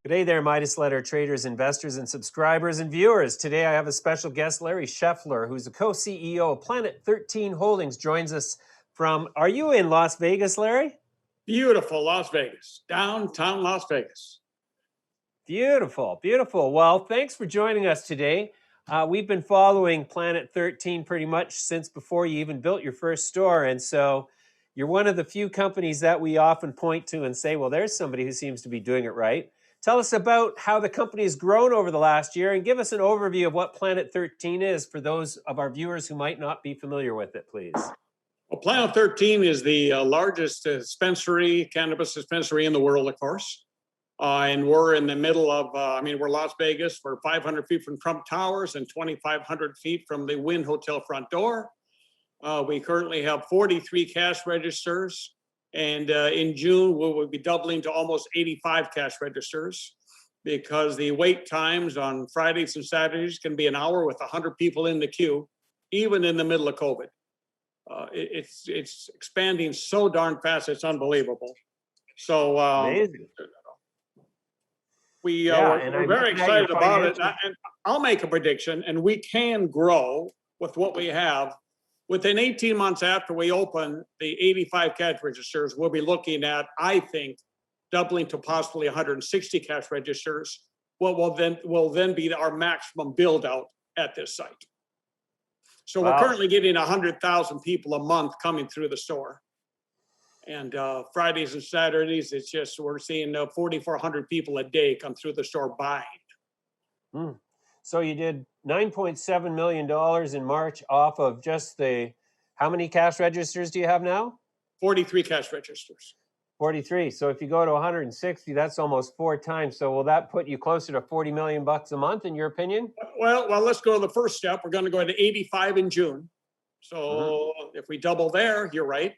Good day there, Midas Letter traders, investors, and subscribers and viewers. Today I have a special guest, Larry Scheffler, who's the co-CEO of Planet 13 Holdings, joins us from, are you in Las Vegas, Larry? Beautiful Las Vegas, downtown Las Vegas. Beautiful, beautiful. Well, thanks for joining us today. We've been following Planet 13 pretty much since before you even built your first store. And so you're one of the few companies that we often point to and say, well, there's somebody who seems to be doing it right. Tell us about how the company has grown over the last year and give us an overview of what Planet 13 is for those of our viewers who might not be familiar with it, please. Well, Planet 13 is the largest cannabis dispensary in the world, of course. And we're in the middle of, we're Las Vegas. We're 500 feet from Trump Towers and 2,500 feet from the Wynn Hotel front door. We currently have 43 cash registers. And in June, we will be doubling to almost 85 cash registers because the wait times on Fridays and Saturdays can be an hour with 100 people in the queue, even in the middle of COVID. It's expanding so darn fast, it's unbelievable. So we're very excited about it. And I'll make a prediction, and we can grow with what we have. Within 18 months after we open the 85 cash registers, we'll be looking at, I think, doubling to possibly 160 cash registers. What will then be our maximum build out at this site. So We're currently getting 100,000 people a month coming through the store. And Fridays and Saturdays, it's just, we're seeing 4,400 people a day come through the store buying. So you did $9.7 million in March off of just how many cash registers do you have now? 43 cash registers. 43. So if you go to 160, that's almost 4 times. So will that put you closer to $40 million a month, in your opinion? Well, let's go to the first step. We're going to go to 85 in June. So if we double there, you're right.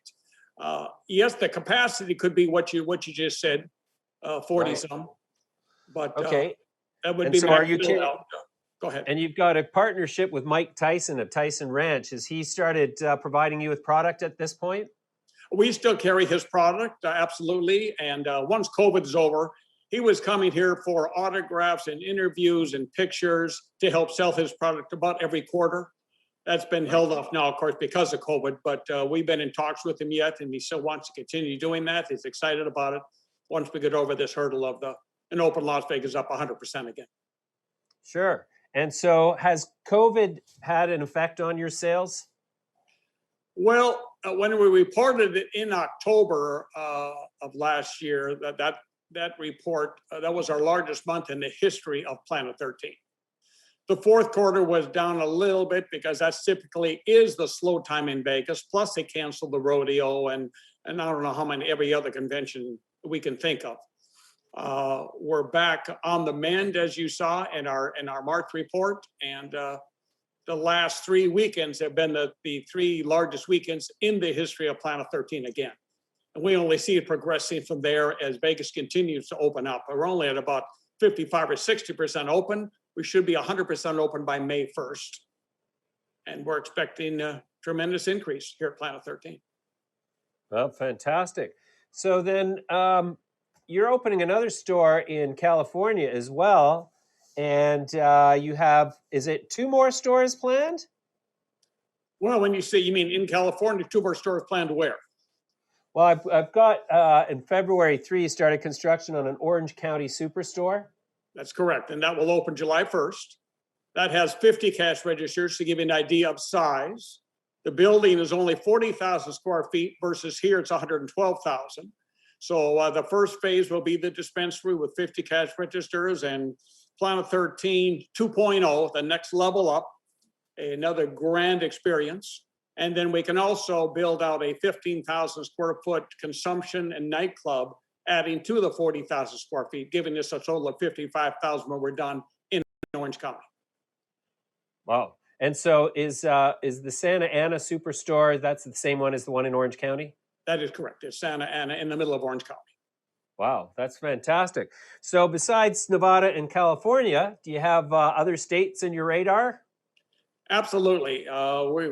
Yes, the capacity could be what you just said, 40 some. But okay, that would be. So are you kidding? Go ahead. And you've got a partnership with Mike Tyson of Tyson Ranch. Has he started providing you with product at this point? We still carry his product, absolutely. And once COVID is over, he was coming here for autographs and interviews and pictures to help sell his product about every quarter. That's been held off now, of course, because of COVID. But we've been in talks with him yet, and he still wants to continue doing that. He's excited about it once we get over this hurdle of an open Las Vegas up 100% again. Sure. And so has COVID had an effect on your sales? Well, when we reported it in October of last year, that report, that was our largest month in the history of Planet 13. The fourth quarter was down a little bit because that typically is the slow time in Vegas. Plus they canceled the rodeo and I don't know how many, every other convention we can think of. We're back on the mend, as you saw in our March report, and the last 3 weekends have been the 3 largest weekends in the history of Planet 13 again. And we only see it progressing from there as Vegas continues to open up. We're only at about 55 or 60% open. We should be 100% open by May 1st. And we're expecting a tremendous increase here at Planet 13. Well, fantastic. So then you're opening another store in California as well. And you have, is it 2 more stores planned? Well, when you say, you mean in California, 2 more stores planned where? Well, I've got in February 3, you started construction on an Orange County superstore. That's correct. And that will open July 1st. That has 50 cash registers to give you an idea of size. The building is only 40,000 square feet versus here it's 112,000. So the first phase will be the dispensary with 50 cash registers, and Planet 13 2.0, the next level up, another grand experience. And then we can also build out a 15,000 square foot consumption and nightclub, adding to the 40,000 square feet, giving us a total of 55,000 when we're done in Orange County. Wow. And so is the Santa Ana Superstore, that's the same one as the one in Orange County? That is correct. It's Santa Ana in the middle of Orange County. Wow, that's fantastic. So besides Nevada and California, do you have other states in your radar? Absolutely.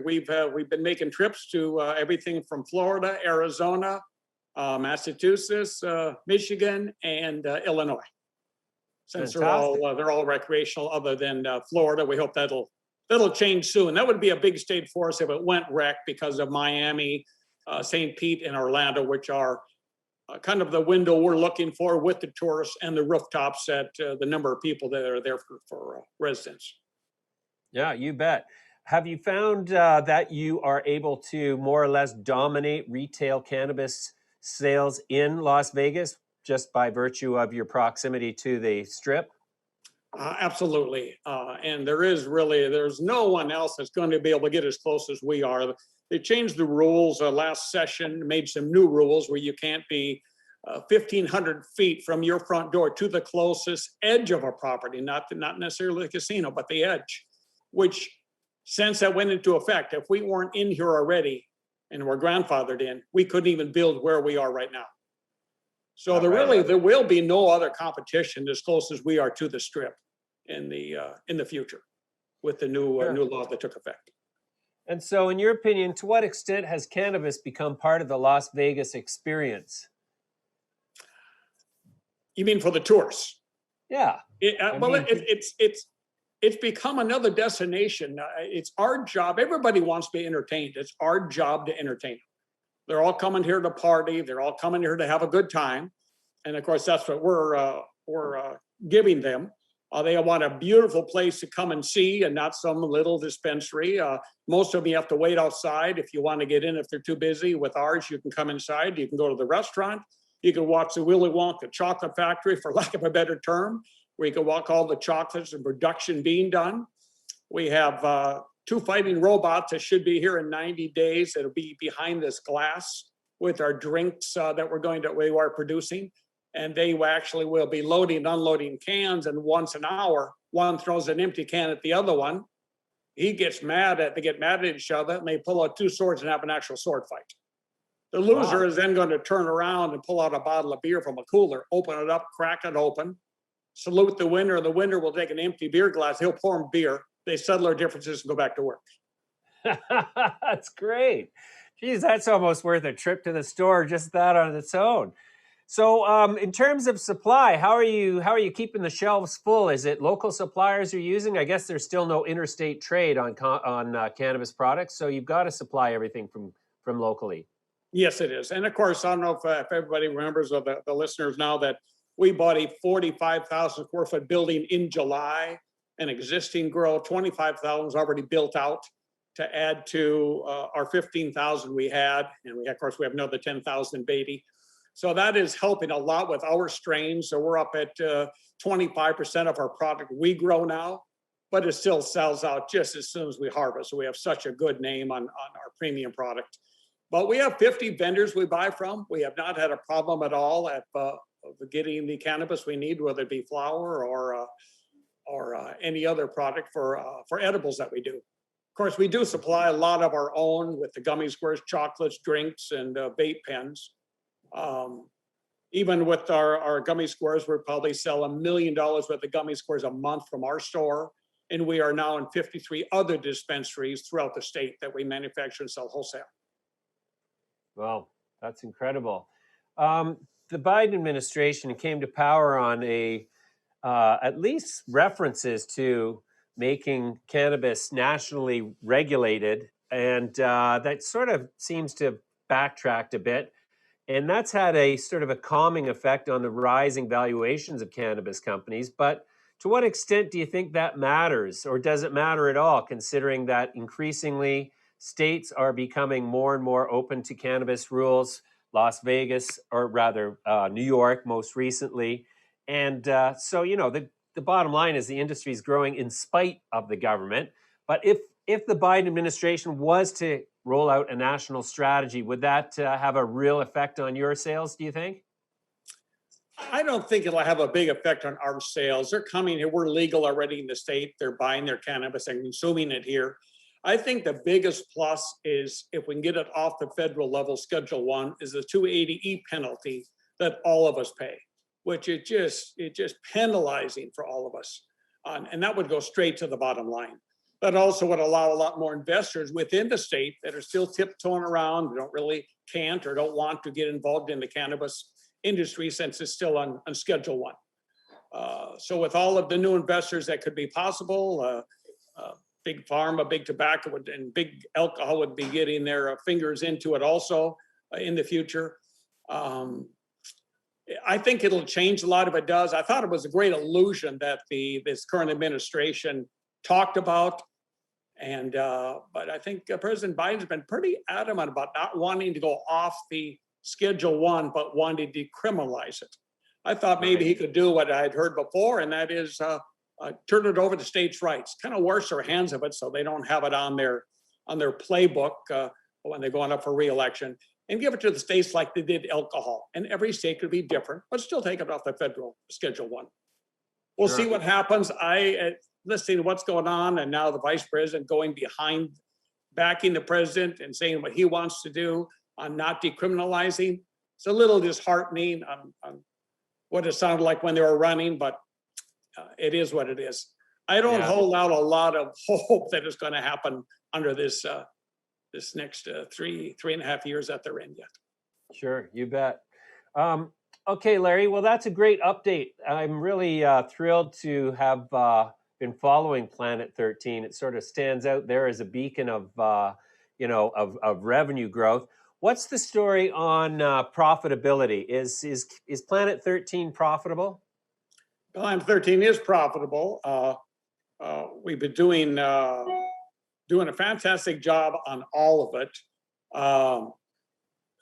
We've been making trips to everything from Florida, Arizona, Massachusetts, Michigan, and Illinois. since Fantastic. they're all recreational other than Florida. We hope that'll change soon. That would be a big state for us if it went rec because of Miami, St. Pete, and Orlando, which are kind of the window we're looking for with the tourists and the rooftops at the number of people that are there for residents. Yeah, you bet. Have you found that you are able to more or less dominate retail cannabis sales in Las Vegas just by virtue of your proximity to the strip? Absolutely. And there's no one else that's going to be able to get as close as we are. They changed the rules last session, made some new rules where you can't be 1,500 feet from your front door to the closest edge of a property, not necessarily the casino, but the edge, which since that went into effect, if we weren't in here already and were grandfathered in, we couldn't even build where we are right now. So there will be no other competition as close as we are to the strip in the future with the new Sure. new law that took effect. And so, in your opinion, to what extent has cannabis become part of the Las Vegas experience? You mean for the tourists? Yeah. Well, it's become another destination. It's our job. Everybody wants to be entertained. It's our job to entertain them. They're all coming here to party. They're all coming here to have a good time, and of course, that's what we're giving them. They want a beautiful place to come and see, and not some little dispensary. Most of them you have to wait outside if you want to get in. If they're too busy, with ours, you can come inside. You can go to the restaurant. You can watch the Willy Wonka chocolate factory, for lack of a better term, where you can walk all the chocolates and production being done. We have 2 fighting robots that should be here in 90 days. It'll be behind this glass with our drinks that we are producing. And they actually will be loading and unloading cans. And once an hour, one throws an empty can at the other one. They get mad at each other, and they pull out 2 swords and have an actual sword fight. The loser is then going to turn around and pull out a bottle of beer from a cooler, open it up, crack it open, salute the winner. The winner will take an empty beer glass. He'll pour him beer. They settle their differences and go back to work. That's great. Geez, that's almost worth a trip to the store, just that on its own. So, in terms of supply, how are you keeping the shelves full? Is it local suppliers you're using? I guess there's still no interstate trade on cannabis products, so you've got to supply everything from locally. Yes, it is. And of course, I don't know if everybody remembers, or the listeners now, that we bought a 45,000 square foot building in July, an existing grow. 25,000 is already built out to add to our 15,000 we had. And of course, we have another 10,000 in Beatty. So that is helping a lot with our strains. So we're up at 25% of our product we grow now, but it still sells out just as soon as we harvest. So we have such a good name on our premium product. But we have 50 vendors we buy from. We have not had a problem at all at getting the cannabis we need, whether it be flower or any other product for edibles that we do. Of course, we do supply a lot of our own with the gummy squares, chocolates, drinks, and vape pens. Even with our gummy squares, we probably sell $1 million worth of gummy squares a month from our store. And we are now in 53 other dispensaries throughout the state that we manufacture and sell wholesale. Wow, that's incredible. The Biden administration came to power on at least references to making cannabis nationally regulated, and that sort of seems to have backtracked a bit. And that's had a sort of a calming effect on the rising valuations of cannabis companies. But to what extent do you think that matters, or does it matter at all, considering that increasingly states are becoming more and more open to cannabis rules, Las Vegas, or rather New York most recently. And so, the bottom line is the industry is growing in spite of the government. But if the Biden administration was to roll out a national strategy, would that have a real effect on your sales, do you think? I don't think it'll have a big effect on our sales. They're coming here. We're legal already in the state. They're buying their cannabis and consuming it here. I think the biggest plus is if we can get it off the federal level, Schedule 1, is the 280E penalty that all of us pay, which is just penalizing for all of us. And that would go straight to the bottom line. That also would allow a lot more investors within the state that are still tiptoeing around, can't or don't want to get involved in the cannabis industry since it's still on Schedule 1. So with all of the new investors that could be possible, big pharma, big tobacco, and big alcohol would be getting their fingers into it also in the future. I think it'll change a lot if it does. I thought it was a great illusion that this current administration talked about. And but I think President Biden's been pretty adamant about not wanting to go off the Schedule 1, but wanting to decriminalize it. I thought maybe he could do what I'd heard before, and that is turn it over to states' rights, kind of wash their hands of it so they don't have it on their playbook when they're going up for re-election, and give it to the states like they did alcohol. And every state could be different, but still take it off the federal Schedule 1. We'll see what happens. Listening to what's going on, and now the vice president going behind, backing the president and saying what he wants to do on not decriminalizing. It's a little disheartening on what it sounded like when they were running, but it is what it is. I don't hold out a lot of hope that it's going to happen under this this next 3.5 years that they're in yet. Sure, you bet. Okay, Larry, well, that's a great update. I'm really thrilled to have been following Planet 13. It sort of stands out there as a beacon of, of revenue growth. What's the story on profitability? Is Planet 13 profitable? Planet 13 is profitable. We've been doing a fantastic job on all of it.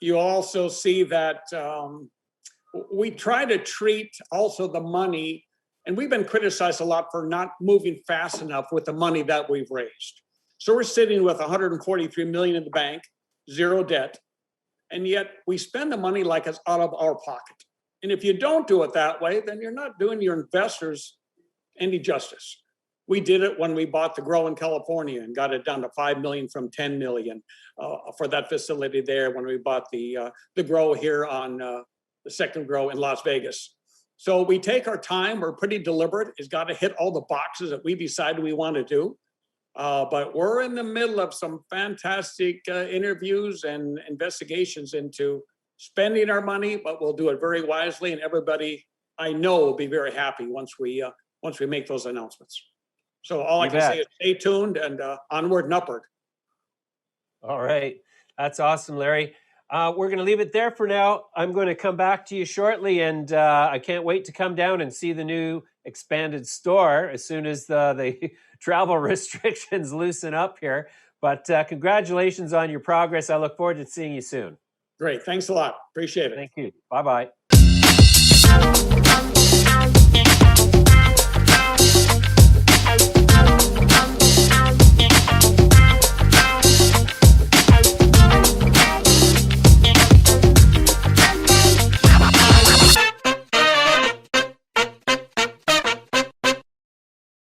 You also see that we try to treat also the money, and we've been criticized a lot for not moving fast enough with the money that we've raised. So we're sitting with 143 million in the bank, zero debt, and yet we spend the money like it's out of our pocket. And if you don't do it that way, then you're not doing your investors any justice. We did it when we bought the grow in California and got it down to 5 million from 10 million for that facility there when we bought the grow here on the second grow in Las Vegas. So we take our time, we're pretty deliberate. It's got to hit all the boxes that we decided we want to do. But we're in the middle of some fantastic interviews and investigations into spending our money, but we'll do it very wisely. And everybody I know will be very happy once we make those announcements. So all I can say is stay tuned and onward and upward. All right. That's awesome, Larry. We're going to leave it there for now. I'm going to come back to you shortly, and I can't wait to come down and see the new expanded store as soon as the travel restrictions loosen up here. But congratulations on your progress. I look forward to seeing you soon. Great. Thanks a lot. Appreciate it. Thank you. Bye-bye.